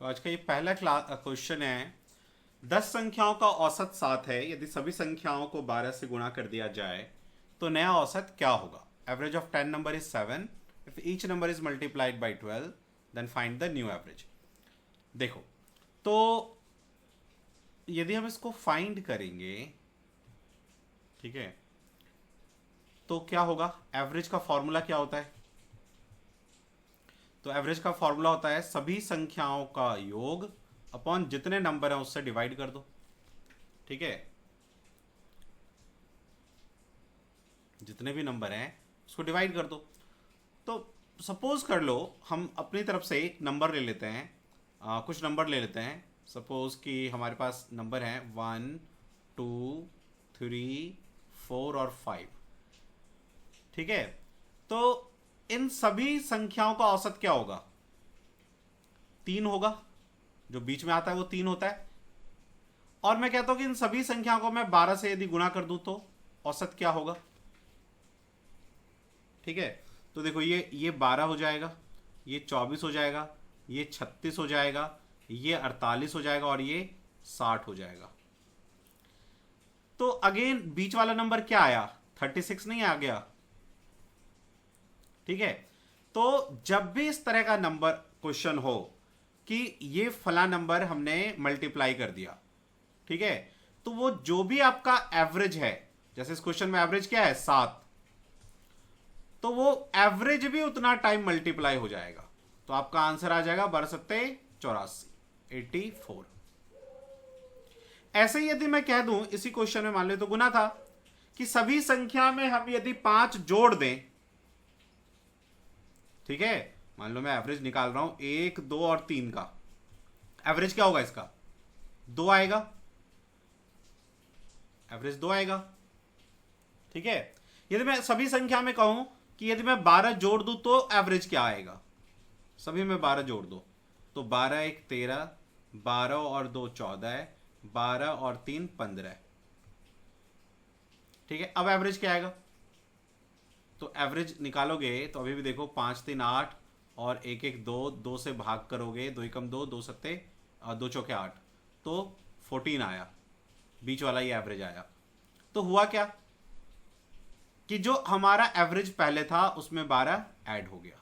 तो आज का ये पहला क्वेश्चन है। 10 संख्याओं का औसत 7 है। यदि सभी संख्याओं को 12 से गुणा कर दिया जाए तो नया औसत क्या होगा? Average of 10 number is 7। If each number is multiplied by 12 then find the new average. देखो, तो यदि हम इसको फाइंड करेंगे, ठीक है, तो क्या होगा? एवरेज का फॉर्मूला क्या होता है? तो एवरेज का फॉर्मूला होता है सभी संख्याओं का योग अपॉन जितने नंबर हैं उससे डिवाइड कर दो। ठीक है, जितने भी नंबर हैं उसको डिवाइड कर दो। तो सपोज कर लो हम अपनी तरफ से एक नंबर ले लेते हैं, कुछ नंबर ले लेते हैं। सपोज कि हमारे पास नंबर हैं 1, 2, 3, 4 और 5। ठीक है, तो इन सभी संख्याओं का औसत क्या होगा? 3 होगा। जो बीच में आता है वो 3 होता है। और मैं कहता हूं कि इन सभी संख्याओं को मैं 12 से यदि गुणा कर दूं तो औसत क्या होगा? ठीक है, तो देखो ये 12 हो जाएगा, ये 24 हो जाएगा, ये 36 हो जाएगा, ये 48 हो जाएगा और ये 60 हो जाएगा। तो अगेन बीच वाला नंबर क्या आया? 36 नहीं आ गया। ठीक है, तो जब भी इस तरह का नंबर क्वेश्चन हो कि ये फला नंबर हमने मल्टीप्लाई कर दिया, ठीक है, तो वो जो भी आपका एवरेज है, जैसे इस क्वेश्चन में एवरेज क्या है 7, तो वो एवरेज भी उतना टाइम मल्टीप्लाई हो जाएगा। तो आपका आंसर आ जाएगा 12×7=84, 84। ऐसे ही यदि मैं कह दूं इसी क्वेश्चन में, मान लो तो गुना था, कि सभी संख्या में हम यदि 5 जोड़ दें, ठीक है, मान लो मैं एवरेज निकाल रहा हूं 1, 2 और 3 का। एवरेज क्या होगा इसका? 2 आएगा, एवरेज 2 आएगा। ठीक है, यदि मैं सभी संख्या में कहूं कि यदि मैं 12 जोड़ दूं तो एवरेज क्या आएगा? सभी में 12 जोड़ दो तो 12 1 13, 12 और 2 14 है, 12 और 3 15 है। ठीक है, अब एवरेज क्या आएगा? तो एवरेज निकालोगे तो अभी भी देखो 5 3 8 और 1 1 2, 2 से भाग करोगे, 2 एकम 2, 2 सत्ते 2 चौके 8, तो 14 आया। बीच वाला ये एवरेज आया। तो हुआ क्या कि जो हमारा एवरेज पहले था उसमें 12 ऐड हो गया।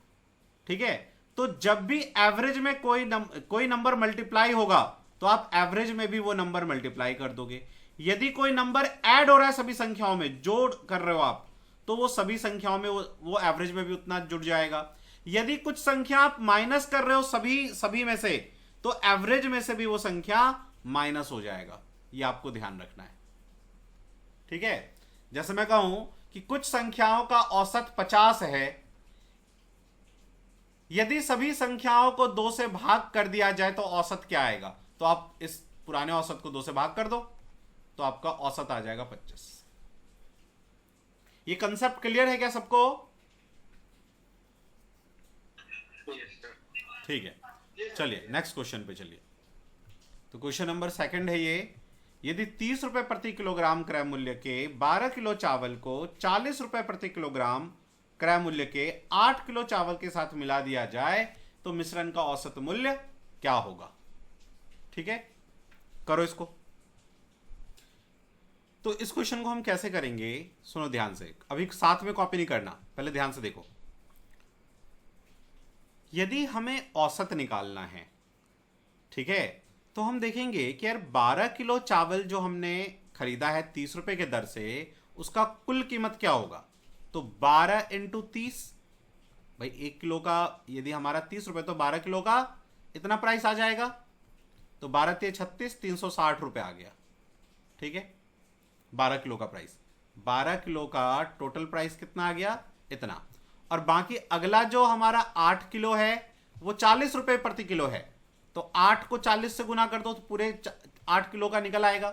ठीक है, तो जब भी एवरेज में कोई नंबर मल्टीप्लाई होगा तो आप एवरेज में भी वो नंबर मल्टीप्लाई कर दोगे। यदि कोई नंबर ऐड हो रहा है सभी संख्याओं में, जोड़ कर रहे हो आप, तो वो सभी संख्याओं में वो एवरेज में भी उतना जुड़ जाएगा। यदि कुछ संख्या आप माइनस कर रहे हो सभी में से, तो एवरेज में से भी वो संख्या माइनस हो जाएगा। ये आपको ध्यान रखना है। ठीक है, जैसे मैं कहूं कि कुछ संख्याओं का औसत 50 है, यदि सभी संख्याओं को 2 से भाग कर दिया जाए तो औसत क्या आएगा? तो आप इस पुराने औसत को 2 से भाग कर दो तो आपका औसत आ जाएगा 25। ये कंसेप्ट क्लियर है क्या सबको? ठीक है, चलिए नेक्स्ट क्वेश्चन पे चलिए। तो क्वेश्चन नंबर 2 है ये। यदि 30 रुपए प्रति किलोग्राम क्रय मूल्य के 12 किलो चावल को 40 रुपए प्रति किलोग्राम क्रय मूल्य के 8 किलो चावल के साथ मिला दिया जाए तो मिश्रण का औसत मूल्य क्या होगा? ठीक है, करो इसको। तो इस क्वेश्चन को हम कैसे करेंगे, सुनो ध्यान से। अभी साथ में कॉपी नहीं करना, पहले ध्यान से देखो। यदि हमें औसत निकालना है, ठीक है, तो हम देखेंगे कि यार 12 किलो चावल जो हमने खरीदा है 30 रुपए के दर से, उसका कुल कीमत क्या होगा? तो 12 इंटू 30, भाई 1 किलो का यदि हमारा 30 रुपए तो 12 किलो का इतना प्राइस आ जाएगा। तो 12 ते 36, 360 रुपए आ गया। ठीक है, 12 किलो का प्राइस, 12 किलो का टोटल प्राइस कितना आ गया? इतना। और बाकी अगला जो हमारा 8 किलो है वो 40 रुपए प्रति किलो है, तो 8 को 40 से गुना कर दो तो पूरे 8 किलो का निकल आएगा।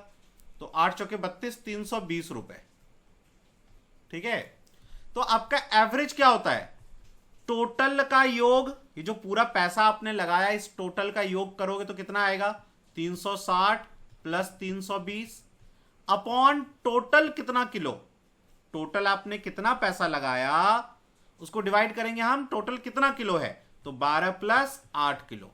तो 8 चौके 32, 320 रुपए। ठीक है, तो आपका एवरेज क्या होता है? टोटल का योग, ये जो पूरा पैसा आपने लगाया इस टोटल का योग करोगे तो कितना आएगा? 360 प्लस 320 अपॉन टोटल कितना किलो। टोटल आपने कितना पैसा लगाया उसको डिवाइड करेंगे हम, टोटल कितना किलो है, तो 12 प्लस 8 किलो।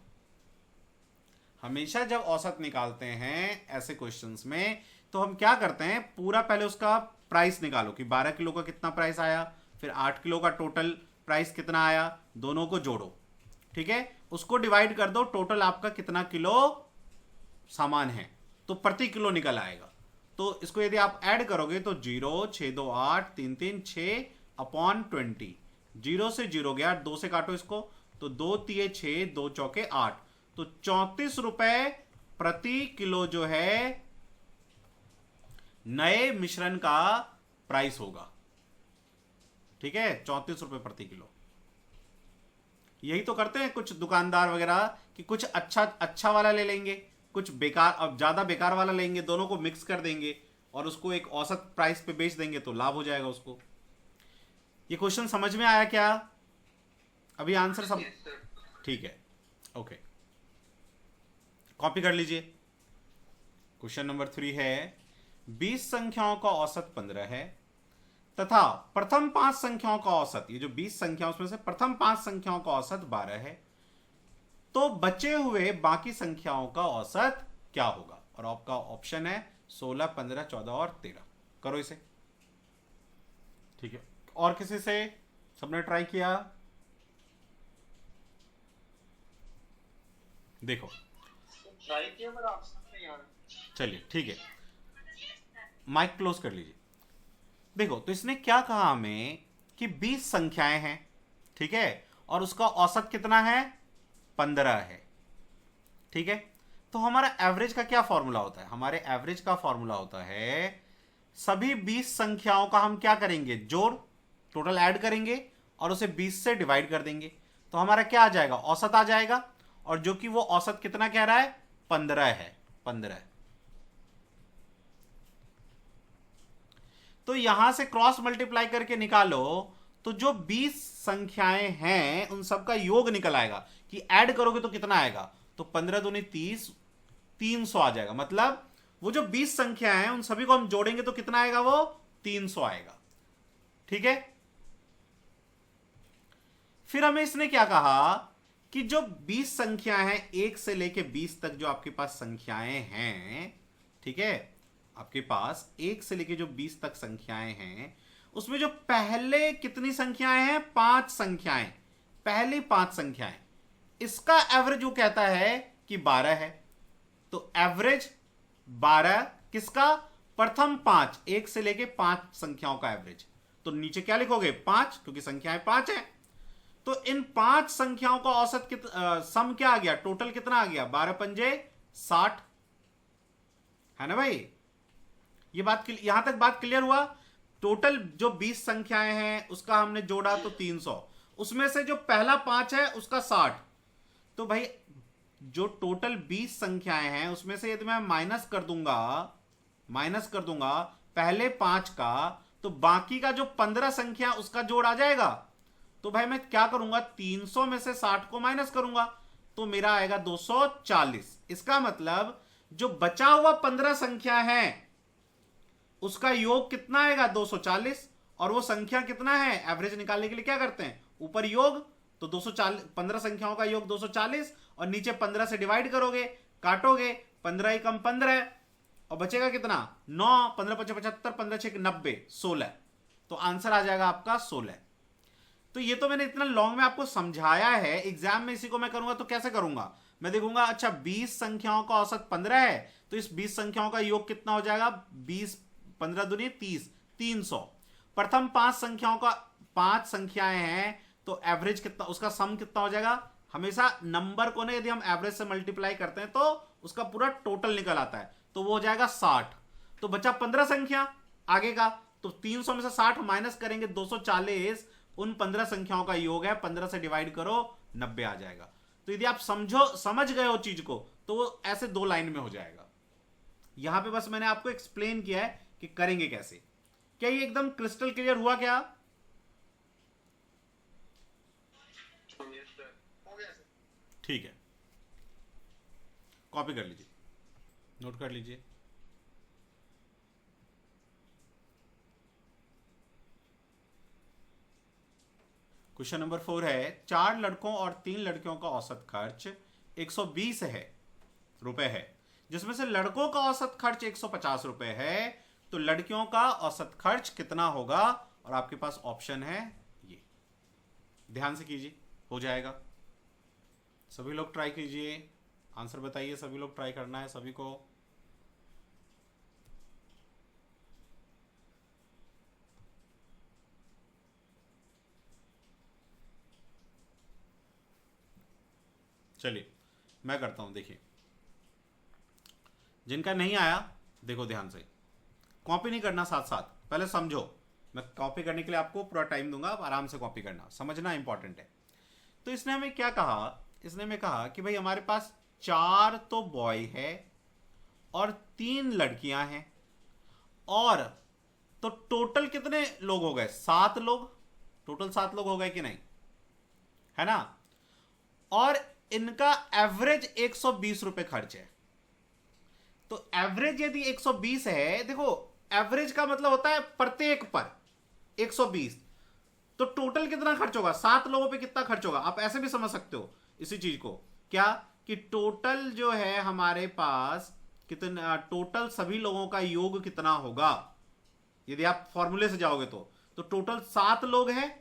हमेशा जब औसत निकालते हैं ऐसे क्वेश्चंस में तो हम क्या करते हैं, पूरा पहले उसका प्राइस निकालो कि 12 किलो का कितना प्राइस आया, फिर 8 किलो का टोटल प्राइस कितना आया, दोनों को जोड़ो, ठीक है, उसको डिवाइड कर दो, टोटल आपका कितना किलो सामान है, तो प्रति किलो निकल आएगा। तो इसको यदि आप ऐड करोगे तो 0, 6, 2, 8, 3, 3, 6 अपॉन 20, 0 से 0 गया, 2 से काटो इसको, तो 2 तिये 6, 2 चौके 8, तो 34 रुपए प्रति किलो जो है नए मिश्रण का प्राइस होगा। ठीक है, 34 रुपए प्रति किलो। यही तो करते हैं कुछ दुकानदार वगैरह कि कुछ अच्छा वाला ले लेंगे, कुछ बेकार, अब ज्यादा बेकार वाला लेंगे, दोनों को मिक्स कर देंगे और उसको एक औसत प्राइस पे बेच देंगे तो लाभ हो जाएगा उसको। ये क्वेश्चन समझ में आया क्या? अभी आंसर सब ठीक है, ओके, कॉपी कर लीजिए। क्वेश्चन नंबर 3 है 20 संख्याओं का औसत 15 है तथा प्रथम 5 संख्याओं का औसत, ये जो 20 संख्या उसमें से प्रथम 5 संख्याओं का औसत 12 है, तो बचे हुए बाकी संख्याओं का औसत क्या होगा? और आपका ऑप्शन है 16, 15, 14 और 13। करो इसे। ठीक है, और किसी से सबने ट्राई किया? देखो ट्राई किया पर ऑप्शन नहीं आ रहा। चलिए ठीक है, माइक क्लोज कर लीजिए। देखो तो इसने क्या कहा हमें कि 20 संख्याएं हैं, ठीक है, और उसका औसत कितना है? 15 है। ठीक है, तो हमारा एवरेज का क्या फॉर्मूला होता है? हमारे एवरेज का फॉर्मूला होता है सभी 20 संख्याओं का हम क्या करेंगे? जोड़, टोटल ऐड करेंगे और उसे 20 से डिवाइड कर देंगे, तो हमारा क्या आ जाएगा? औसत आ जाएगा। और जो कि वो औसत कितना कह रहा है? 15 है, 15। तो यहां से क्रॉस मल्टीप्लाई करके निकालो तो जो 20 संख्याएं हैं उन सबका योग निकल आएगा कि ऐड करोगे तो कितना आएगा? तो 15 दूनी 30, 300 आ जाएगा। मतलब वो जो 20 संख्याएं हैं उन सभी को हम जोड़ेंगे तो कितना आएगा? वो 300 आएगा। ठीक है, फिर हमें इसने क्या कहा कि जो 20 संख्याएं हैं 1 से लेके 20 तक जो आपके पास संख्याएं हैं, ठीक है, आपके पास 1 से लेके जो 20 तक संख्याएं हैं उसमें जो पहले कितनी संख्याएं हैं? 5 संख्याएं, पहली 5 संख्याएं, इसका एवरेज वो कहता है कि 12 है। तो एवरेज 12 किसका? प्रथम 5, 1 से लेके 5 संख्याओं का एवरेज। तो नीचे क्या लिखोगे? 5, क्योंकि संख्याएं 5 है। तो इन 5 संख्याओं का औसत सम क्या आ गया? टोटल कितना आ गया? 12 पंजे 60, है ना भाई? ये बात, यहां तक बात क्लियर हुआ? टोटल जो 20 संख्याएं हैं उसका हमने जोड़ा तो 300, उसमें से जो पहला 5 है उसका 60। तो भाई जो टोटल 20 संख्याएं हैं उसमें से यदि मैं माइनस कर दूंगा पहले 5 का, तो बाकी का जो 15 संख्या उसका जोड़ आ जाएगा। तो भाई मैं क्या करूंगा? 300 में से 60 को माइनस करूंगा तो मेरा आएगा 240। इसका मतलब जो बचा हुआ 15 संख्या है उसका योग कितना आएगा? 240। और वो संख्या कितना है? एवरेज निकालने के लिए क्या करते हैं? ऊपर योग, तो 240, 15 संख्याओं का योग 240 और नीचे 15 से डिवाइड करोगे, काटोगे, 15 ही कम 15 और बचेगा कितना? 9, 15 5 75, 15 6 90, 16। तो आंसर आ जाएगा आपका 16। तो ये तो मैंने इतना लॉन्ग में आपको समझाया है, एग्जाम में इसी को मैं करूंगा तो कैसे करूंगा? मैं देखूंगा अच्छा 20 संख्याओं का औसत 15 है, तो इस 20 संख्याओं का योग कितना हो जाएगा? 20, 15 दूनी 30, 300। प्रथम 5 संख्याओं का 5 संख्याएं हैं तो एवरेज कितना, उसका सम कितना हो जाएगा? हमेशा नंबर को ना यदि हम एवरेज से मल्टीप्लाई करते हैं तो उसका पूरा टोटल निकल आता है, तो वो हो जाएगा 60। तो बचा 15 संख्या आगे का, तो 300 में से 60 माइनस करेंगे 240, उन 15 संख्याओं का योग है, 15 से डिवाइड करो 90 आ जाएगा। तो यदि आप समझ गए हो चीज को तो वो ऐसे 2 लाइन में हो जाएगा। यहां पे बस मैंने आपको एक्सप्लेन किया है कि करेंगे कैसे। क्या ये एकदम क्रिस्टल क्लियर हुआ क्या? ठीक है, कॉपी कर लीजिए, नोट कर लीजिए। क्वेश्चन नंबर 4 है 4 लड़कों और 3 लड़कियों का औसत खर्च 120 है रुपए है, जिसमें से लड़कों का औसत खर्च 150 रुपए है, तो लड़कियों का औसत खर्च कितना होगा? और आपके पास ऑप्शन है ये, ध्यान से कीजिए, हो जाएगा। सभी लोग ट्राई कीजिए, आंसर बताइए, सभी लोग ट्राई करना है सभी को। चलिए मैं करता हूं, देखिए जिनका नहीं आया देखो ध्यान से, कॉपी नहीं करना, साथ साथ पहले समझो। मैं कॉपी करने के लिए आपको पूरा टाइम दूंगा, आप आराम से कॉपी करना, समझना इंपॉर्टेंट है। तो इसने हमें क्या कहा? इसने हमें कहा कि भाई हमारे पास 4 तो बॉय है और 3 लड़कियां हैं, और तो टोटल कितने लोग हो गए? 7 लोग, टोटल 7 लोग हो गए कि नहीं, है ना? और इनका एवरेज 120 रुपए खर्च है। तो एवरेज यदि 120 है, देखो एवरेज का मतलब होता है प्रत्येक पर 120, तो टोटल कितना खर्च होगा? 7 लोगों पे कितना खर्च होगा? आप ऐसे भी समझ सकते हो इसी चीज को, क्या कि टोटल जो है हमारे पास कितना, टोटल सभी लोगों का योग कितना होगा यदि आप फॉर्मूले से जाओगे तो टोटल 7 लोग हैं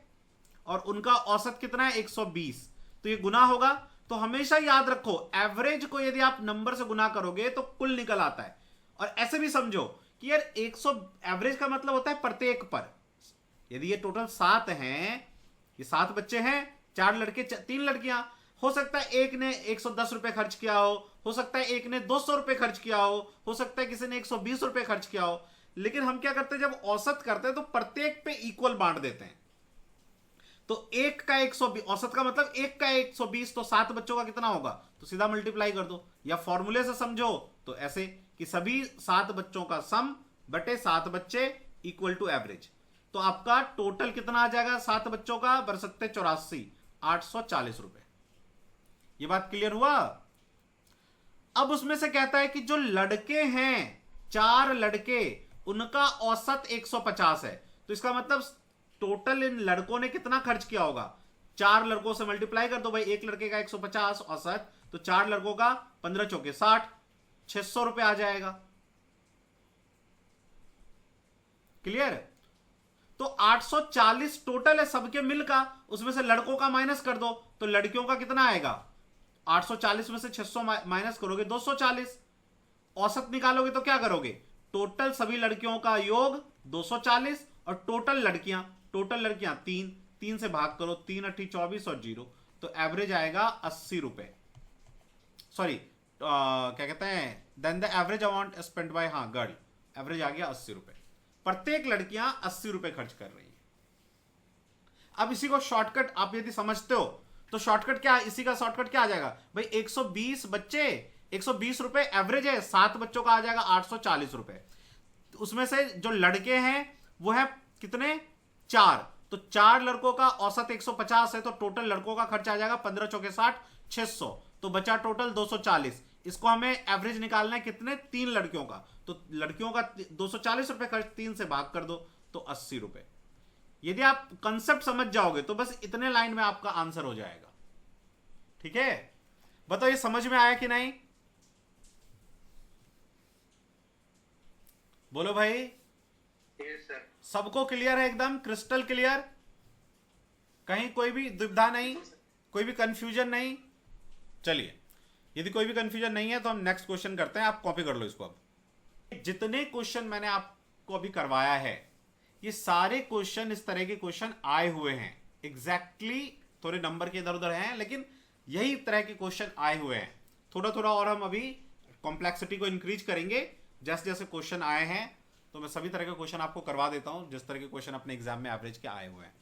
और उनका औसत कितना है? 120, तो ये गुना होगा। तो हमेशा याद रखो, एवरेज को यदि आप नंबर से गुना करोगे तो कुल निकल आता है। और ऐसे भी समझो कि यार 100 एवरेज का मतलब होता है प्रत्येक पर। यदि ये टोटल 7 हैं, ये 7 बच्चे हैं, 4 लड़के 3 लड़कियां, हो सकता है एक ने 110 रुपए खर्च किया हो सकता है एक ने 200 रुपए खर्च किया हो सकता है किसी ने 120 रुपए खर्च किया हो। लेकिन हम क्या करते हैं, जब औसत करते हैं तो प्रत्येक पे इक्वल बांट देते हैं। तो एक का 120, औसत का मतलब एक का 120, तो 7 बच्चों का कितना होगा? तो सीधा मल्टीप्लाई कर दो, या फॉर्मूले से समझो तो ऐसे कि सभी 7 बच्चों का सम बटे 7 बच्चे इक्वल टू एवरेज। तो आपका टोटल कितना आ जाएगा 7 बच्चों का? बरसत्ते 84, 840 रुपए। ये बात क्लियर हुआ? अब उसमें से कहता है कि जो लड़के हैं, 4 लड़के, उनका औसत 150 है। तो इसका मतलब टोटल इन लड़कों ने कितना खर्च किया होगा? 4 लड़कों से मल्टीप्लाई कर दो भाई, एक लड़के का 150 औसत, तो 4 लड़कों का 15 चौके 60, 600 रुपए आ जाएगा। क्लियर? तो 840 टोटल है सबके मिल का, उसमें से लड़कों का माइनस कर दो, तो लड़कियों का कितना आएगा? 840 में से 600 माइनस करोगे 240। औसत निकालोगे तो क्या करोगे? टोटल सभी लड़कियों का योग 240 और टोटल लड़कियां 3 से भाग करो, 3 8 24 और 0, तो एवरेज आएगा 80 रुपए। सॉरी, क्या कहते हैं, then the average amount spend by, हाँ गर्ल, एवरेज आ गया 80 रुपए। प्रत्येक लड़कियां 80 रुपए खर्च कर रही हैं। अब इसी को शॉर्टकट आप यदि समझते हो तो शॉर्टकट क्या, इसी का शॉर्टकट क्या आ जाएगा भाई? 120 बच्चे, 120 रुपए एवरेज है, 7 बच्चों का आ जाएगा 840 रुपए। उसमें से जो लड़के हैं वो है कितने? 4, तो 4 लड़कों का औसत 150 है, तो टोटल लड़कों का खर्च आ जाएगा 15 चौके 60, 600, तो बचा टोटल 240। इसको हमें एवरेज निकालना है कितने? 3 लड़कियों का, तो लड़कियों का 240 रुपए खर्च, 3 से भाग कर दो तो 80 रुपए। यदि आप कंसेप्ट समझ जाओगे तो बस इतने लाइन में आपका आंसर हो जाएगा। ठीक है, बताओ ये समझ में आया कि नहीं? बोलो भाई। Yes sir. सबको क्लियर है? एकदम क्रिस्टल क्लियर? कहीं कोई भी दुविधा नहीं, कोई भी कंफ्यूजन नहीं? चलिए, यदि कोई भी कंफ्यूजन नहीं है तो हम नेक्स्ट क्वेश्चन करते हैं। आप कॉपी कर लो इसको। अब जितने क्वेश्चन मैंने आपको अभी करवाया है, ये सारे क्वेश्चन इस तरह के क्वेश्चन आए हुए हैं। एग्जैक्टली थोड़े नंबर के इधर उधर हैं, लेकिन यही तरह के क्वेश्चन आए हुए हैं। थोड़ा थोड़ा और हम अभी कॉम्प्लेक्सिटी को इंक्रीज करेंगे जैसे जैसे क्वेश्चन आए हैं। तो मैं सभी तरह के क्वेश्चन आपको करवा देता हूं जिस तरह के क्वेश्चन अपने एग्जाम में एवरेज के आए हुए हैं।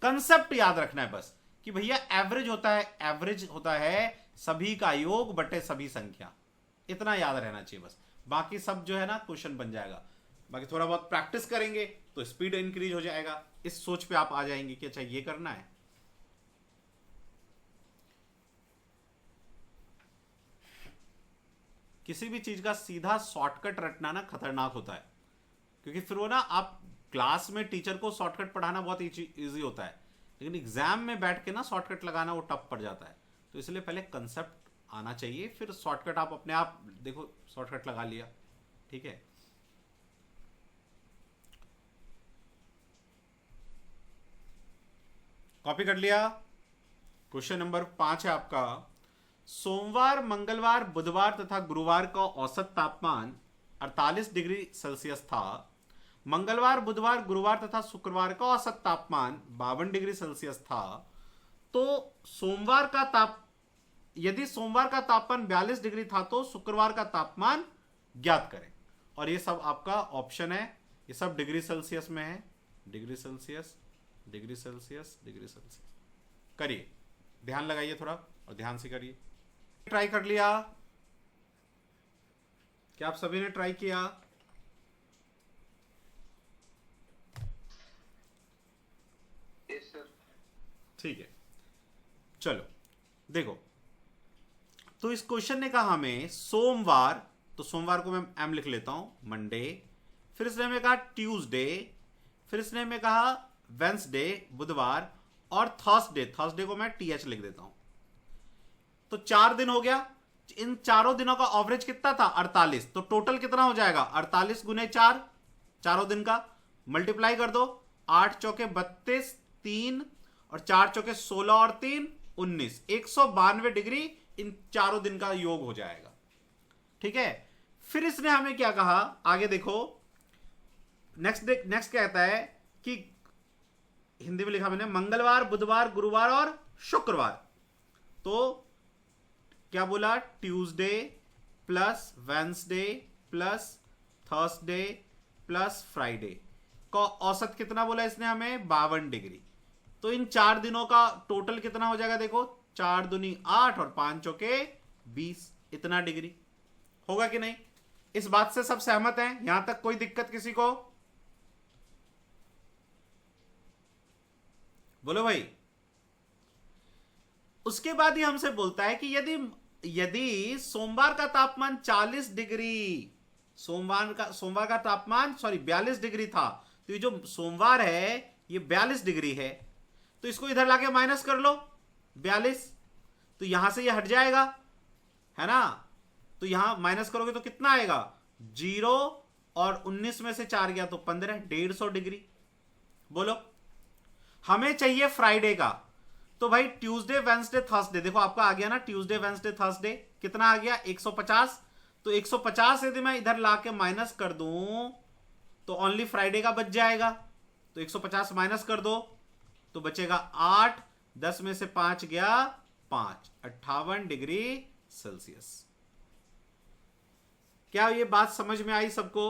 कंसेप्ट याद रखना है बस कि भैया एवरेज होता है सभी का योग बटे सभी संख्या, इतना याद रहना चाहिए बस। बाकी सब जो है ना क्वेश्चन बन जाएगा। बाकी थोड़ा बहुत प्रैक्टिस करेंगे तो स्पीड इंक्रीज हो जाएगा। इस सोच पे आप आ जाएंगे कि अच्छा ये करना है। किसी भी चीज का सीधा शॉर्टकट रटना ना खतरनाक होता है, क्योंकि फिर वो ना, आप क्लास में टीचर को शॉर्टकट पढ़ाना बहुत इजी होता है, लेकिन एग्जाम में बैठ के ना शॉर्टकट लगाना वो टफ पड़ जाता है। तो इसलिए पहले कंसेप्ट आना चाहिए, फिर शॉर्टकट आप अपने आप देखो, शॉर्टकट लगा लिया, ठीक है। कॉपी कर लिया। क्वेश्चन नंबर 5 है आपका, सोमवार, मंगलवार, बुधवार तथा गुरुवार का औसत तापमान 48 डिग्री सेल्सियस था। मंगलवार, बुधवार, गुरुवार तथा शुक्रवार का औसत तापमान 52 डिग्री सेल्सियस था। तो सोमवार का यदि सोमवार का तापमान 42 डिग्री था तो शुक्रवार का तापमान ज्ञात करें। और ये सब आपका ऑप्शन है, ये सब डिग्री सेल्सियस में है। Degree Celsius, degree Celsius, degree Celsius. करिए, ध्यान लगाइए थोड़ा और ध्यान से करिए। ट्राई कर लिया? क्या आप सभी ने ट्राई किया? Yes sir. ठीक है, चलो देखो। तो इस क्वेश्चन ने कहा हमें सोमवार, तो सोमवार को मैं एम लिख लेता हूं, मंडे। फिर इसने हमें कहा ट्यूसडे, फिर इसने हमें कहा वेंसडे बुधवार, और थर्सडे, थर्सडे को मैं टीएच लिख देता हूं। तो 4 दिन हो गया। इन चारों दिनों का एवरेज कितना था? 48। तो टोटल कितना हो जाएगा? 48 गुने 4, चारों दिन का मल्टीप्लाई कर दो। 8 चौके 32, 3 और 4 चौके 16 और 3 19, 192 डिग्री इन चारों दिन का योग हो जाएगा, ठीक है। फिर इसने हमें क्या कहा, आगे देखो। नेक्स्ट कहता है कि हिंदी में लिखा मैंने, मंगलवार, बुधवार, गुरुवार और शुक्रवार। तो क्या बोला? Tuesday plus Wednesday plus Thursday plus Friday का औसत कितना बोला इसने हमें? 52 डिग्री। तो इन 4 दिनों का टोटल कितना हो जाएगा? देखो, 4 दूनी 8 और 5 चौके 20, इतना डिग्री होगा कि नहीं? इस बात से सब सहमत हैं? यहां तक कोई दिक्कत किसी को? बोलो भाई। उसके बाद ही हमसे बोलता है कि यदि सोमवार का तापमान 40 डिग्री, सोमवार का तापमान 42 डिग्री था, तो ये जो सोमवार है ये 42 डिग्री है, तो इसको इधर लाके माइनस कर लो 42, तो यहां से ये हट जाएगा, है ना। तो यहां माइनस करोगे तो कितना आएगा? 0 और 19 में से 4 गया तो 15, 150 डिग्री। बोलो, हमें चाहिए फ्राइडे का। तो भाई ट्यूसडे, वेंसडे, थर्सडे, देखो आपका आ गया ना, ट्यूसडे, वेंसडे, थर्सडे कितना आ गया? 150। तो 150 यदि मैं इधर लाके माइनस कर दूं तो ओनली फ्राइडे का बच जाएगा। तो 150 माइनस कर दो तो बचेगा 8, 10 में से 5 गया 5, 58 डिग्री सेल्सियस। क्या ये बात समझ में आई सबको?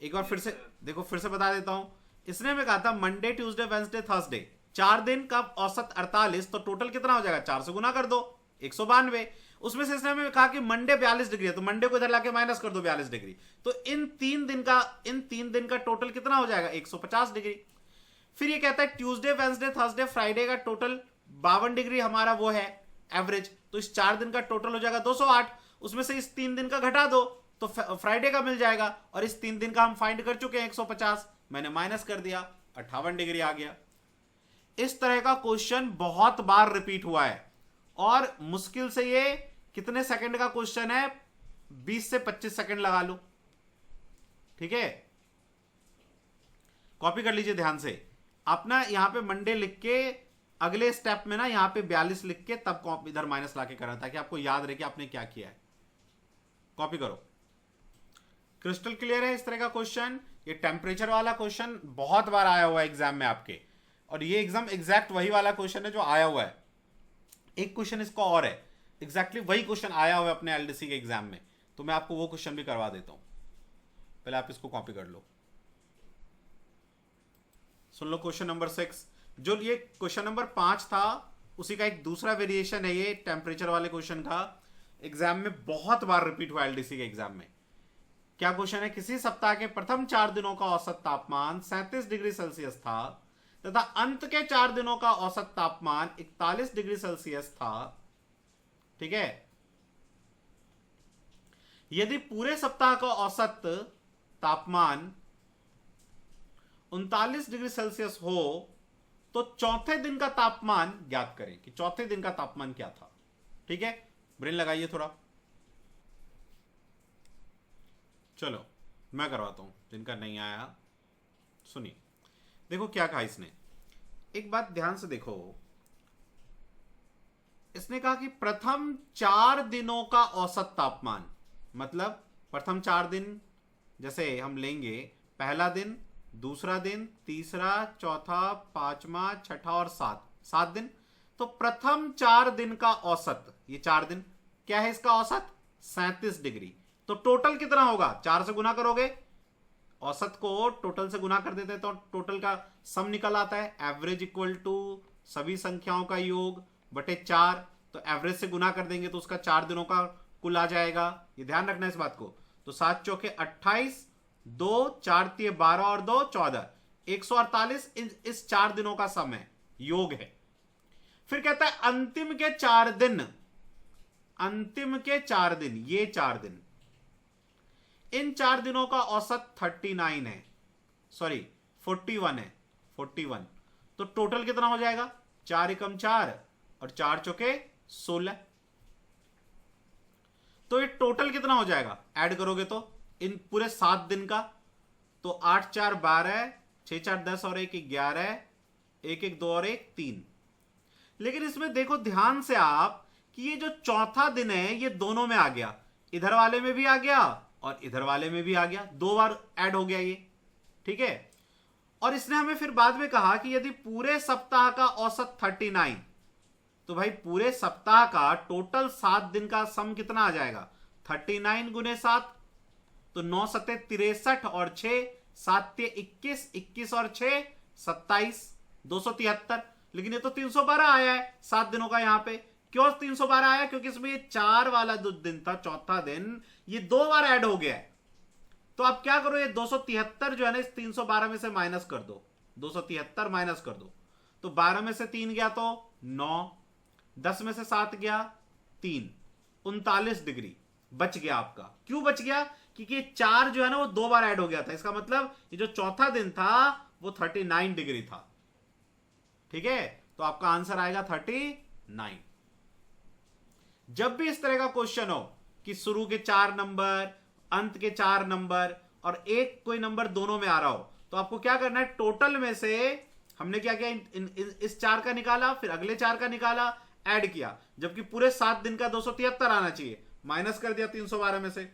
एक बार फिर से देखो, फिर से बता देता हूं। इसने हमें कहा था मंडे, ट्यूसडे, वेंसडे, थर्सडे, 4 दिन का औसत 48, तो टोटल कितना हो जाएगा? 4 से गुना कर दो, 192। उसमें से इसने हमें कहा कि मंडे 42 डिग्री है, तो मंडे को इधर लाके माइनस कर दो 42 डिग्री। तो इन 3 दिन का टोटल कितना हो जाएगा? 150 डिग्री। फिर ये कहता है ट्यूसडे, वेंसडे, थर्सडे, फ्राइडे का टोटल 52 डिग्री हमारा वो है एवरेज, तो इस 4 दिन का टोटल हो जाएगा 208। उसमें से इस 3 दिन का घटा दो तो फ्राइडे का मिल जाएगा, और इस 3 दिन का हम फाइंड कर चुके हैं 150, मैंने माइनस कर दिया, 58 डिग्री आ गया। इस तरह का क्वेश्चन बहुत बार रिपीट हुआ है, और मुश्किल से ये कितने सेकंड का क्वेश्चन है? 20 से 25 सेकंड लगा लो, ठीक है। कॉपी कर लीजिए ध्यान से। अपना यहां पे मंडे लिख के अगले स्टेप में ना यहां पे 42 लिख के तब इधर माइनस लाके करना, ताकि आपको याद रहे कि आपने क्या किया है। कॉपी करो। क्रिस्टल क्लियर है इस तरह का क्वेश्चन? ये टेम्परेचर वाला क्वेश्चन बहुत बार आया हुआ है एग्जाम में आपके, और ये एग्जाम एग्जैक्ट वही वाला क्वेश्चन है जो आया हुआ है। एक क्वेश्चन इसका और है, एग्जैक्टली वही क्वेश्चन आया हुआ है अपने एलडीसी के एग्जाम में, तो मैं आपको वो क्वेश्चन भी करवा देता हूं। पहले आप इसको कॉपी कर लो। सुन लो क्वेश्चन नंबर 6। जो ये क्वेश्चन नंबर 5 था उसी का एक दूसरा वेरिएशन है ये टेम्परेचर वाले क्वेश्चन का, एग्जाम में बहुत बार रिपीट हुआ एलडीसी के एग्जाम में। क्या क्वेश्चन है? किसी सप्ताह के प्रथम 4 दिनों का औसत तापमान 37 डिग्री सेल्सियस था तथा अंत के 4 दिनों का औसत तापमान 41 डिग्री सेल्सियस था, ठीक है। यदि पूरे सप्ताह का औसत तापमान 39 डिग्री सेल्सियस हो तो चौथे दिन का तापमान ज्ञात करें कि चौथे दिन का तापमान क्या था। ठीक है, ब्रेन लगाइए थोड़ा। चलो मैं करवाता हूं, जिनका नहीं आया सुनिए। देखो क्या कहा इसने, एक बात ध्यान से देखो। इसने कहा कि प्रथम 4 दिनों का औसत तापमान, मतलब प्रथम 4 दिन जैसे हम लेंगे, पहला दिन, दूसरा दिन, तीसरा, चौथा, पांचवा, छठा और 7 दिन। तो प्रथम 4 दिन का औसत, ये 4 दिन क्या है, इसका औसत 37 डिग्री। तो टोटल कितना होगा, 4 से गुना करोगे, औसत को टोटल से गुना कर देते हैं तो टोटल का सम निकल आता है। एवरेज इक्वल टू सभी संख्याओं का योग बटे 4। तो एवरेज से गुना कर देंगे तो उसका 4 दिनों का कुल आ जाएगा। ये ध्यान रखना इस बात को। तो 7 चौके 28, 2 4 तिये 12 और 2 14, 148 इस 4 दिनों का सम है, योग है। फिर कहता है अंतिम के 4 दिन, अंतिम के 4 दिन, ये 4 दिन, इन 4 दिनों का औसत 39 है, सॉरी 41 है, 41। तो टोटल कितना हो जाएगा, 4 एकम 4 और 4 चौके 16। तो ये टोटल कितना हो जाएगा, ऐड करोगे तो इन पूरे 7 दिन का, तो 8 4 12, 6 4 10 और 1 11, 1 1 2 और 1 3। लेकिन इसमें देखो ध्यान से आप कि ये जो चौथा दिन है ये दोनों में आ गया, इधर वाले में भी आ गया और इधर वाले में भी आ गया, 2 बार ऐड हो गया ये। ठीक है, और इसने हमें फिर बाद में कहा कि यदि पूरे सप्ताह का औसत 39, तो भाई पूरे सप्ताह का टोटल 7 दिन का सम कितना आ जाएगा, 39 गुने 7, तो 9 सत्ते 63 और 6, 7 तिये 21, 21 और 6 27, 273। लेकिन ये तो 312 आया है 7 दिनों का। यहां पे क्यों 312 आया, क्योंकि इसमें ये 4 वाला जो दिन था, चौथा दिन, ये 2 बार ऐड हो गया है। तो आप क्या करो, ये 273 जो है ना इस 312 में से माइनस कर दो, 273 माइनस कर दो, तो 12 में से 3 गया तो 9, 10 में से 7 गया 3, 39 डिग्री बच गया आपका। क्यों बच गया, क्योंकि 4 जो है ना वो 2 बार ऐड हो गया था। इसका मतलब ये जो चौथा दिन था वो 39 डिग्री था। ठीक है, तो आपका आंसर आएगा 39। जब भी इस तरह का क्वेश्चन हो कि शुरू के 4 नंबर, अंत के 4 नंबर और एक कोई नंबर दोनों में आ रहा हो, तो आपको क्या करना है, टोटल में से हमने क्या किया, इस 4 का निकाला, फिर अगले 4 का निकाला, ऐड किया, जबकि पूरे 7 दिन का 273 आना चाहिए, माइनस कर दिया 312 में से,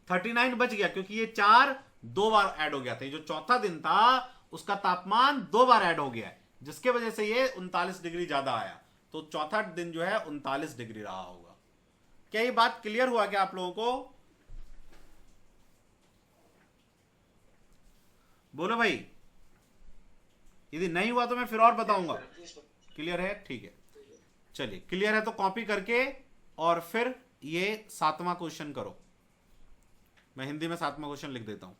39 बच गया, क्योंकि ये 4 2 बार ऐड हो गया था। ये जो चौथा दिन था उसका तापमान 2 बार ऐड हो गया है, जिसके वजह से ये 39 डिग्री ज्यादा आया। तो चौथा दिन जो है 39 डिग्री रहा होगा। क्या ये बात क्लियर हुआ क्या आप लोगों को? बोलो भाई, यदि नहीं हुआ तो मैं फिर और बताऊंगा। क्लियर है? ठीक है, चलिए क्लियर है तो कॉपी करके और फिर ये 7वां क्वेश्चन करो। मैं हिंदी में 7वां क्वेश्चन लिख देता हूं।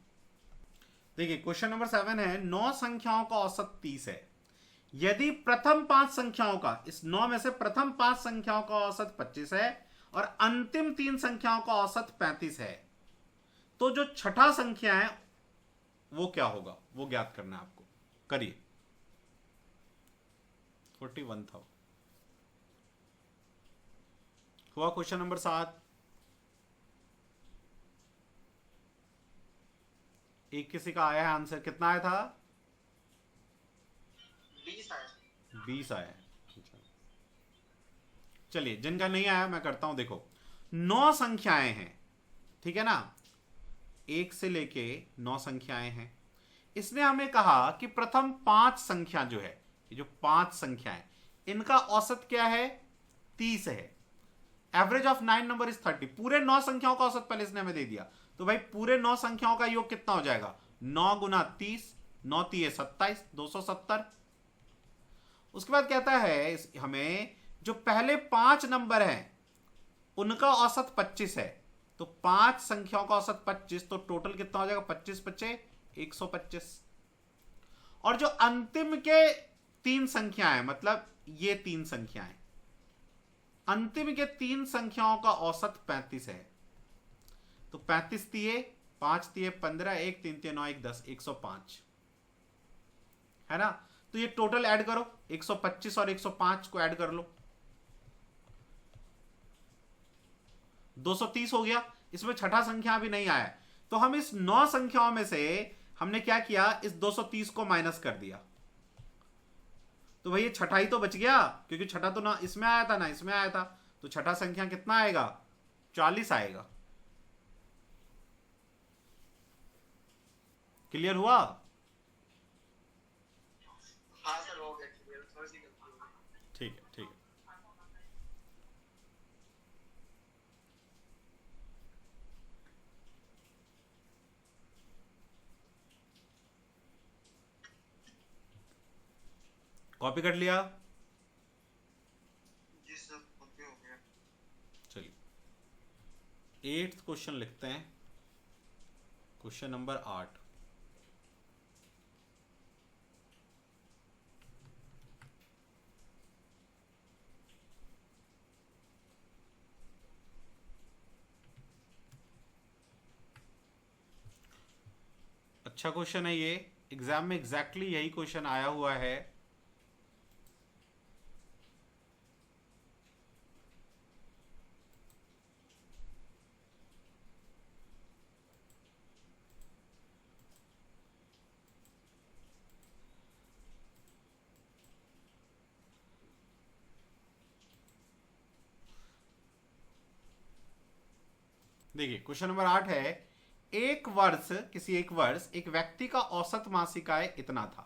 देखिए क्वेश्चन नंबर 7 है, 9 संख्याओं का औसत 30 है। यदि प्रथम 5 संख्याओं का, इस 9 में से प्रथम 5 संख्याओं का औसत 25 है और अंतिम 3 संख्याओं का औसत 35 है, तो जो छठा संख्या है वो क्या होगा, वो ज्ञात करना है आपको। करिए। 41 था। हुआ क्वेश्चन नंबर 7। एक किसी का आया है आंसर, कितना आया था? 20 आया है। चलिए जिनका नहीं आया मैं करता हूं। देखो 9 संख्याएं हैं, ठीक है ना, 1 से लेके 9 संख्याएं हैं। इसने हमें कहा कि प्रथम 5 संख्या जो है, ये जो 5 संख्याएं, इनका औसत क्या है, 30 है। Average of 9 number is 30। पूरे 9 संख्याओं का औसत पहले इसने हमें दे दिया, तो भाई पूरे 9 संख्याओं का योग कितना हो जाएगा, 9 गुना 30, 9 तिये 27, 270। उसके बाद कहता है हमें जो पहले 5 नंबर हैं उनका औसत 25 है, तो 5 संख्याओं का औसत 25, तो टोटल कितना हो जाएगा, 25 25 125। और जो अंतिम के 3 संख्याएं, मतलब ये 3 संख्याएं, अंतिम के 3 संख्याओं का औसत 35 है, तो 35 तिये 5 तिये 15, 1 3 तिये 9 1 10, 105। है ना। तो ये टोटल ऐड करो, 125 और 105 को ऐड कर लो, 230 हो गया। इसमें छठा संख्या भी नहीं आया, तो हम इस 9 संख्याओं में से हमने क्या किया, इस 230 को माइनस कर दिया। तो भाई ये छठा ही तो बच गया, क्योंकि छठा तो ना इसमें आया था ना इसमें आया था। तो छठा संख्या कितना आएगा, 40 आएगा। क्लियर हुआ? हाँ सर, हो गया क्लियर, थोड़ी सी गलती हो गई। ठीक है, ठीक है। कॉपी कर लिया? जी सर, ओके हो गया। चलिए 8th क्वेश्चन लिखते हैं, क्वेश्चन नंबर 8। अच्छा क्वेश्चन है ये, एग्जाम में एग्जैक्टली यही क्वेश्चन आया हुआ है। देखिए क्वेश्चन नंबर 8 है, एक वर्ष, किसी एक वर्ष एक व्यक्ति का औसत मासिक आय इतना था।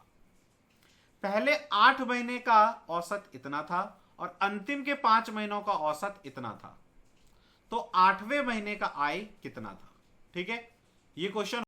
पहले 8 महीने का औसत इतना था और अंतिम के 5 महीनों का औसत इतना था। तो 8वें महीने का आय कितना था। ठीक है, ये क्वेश्चन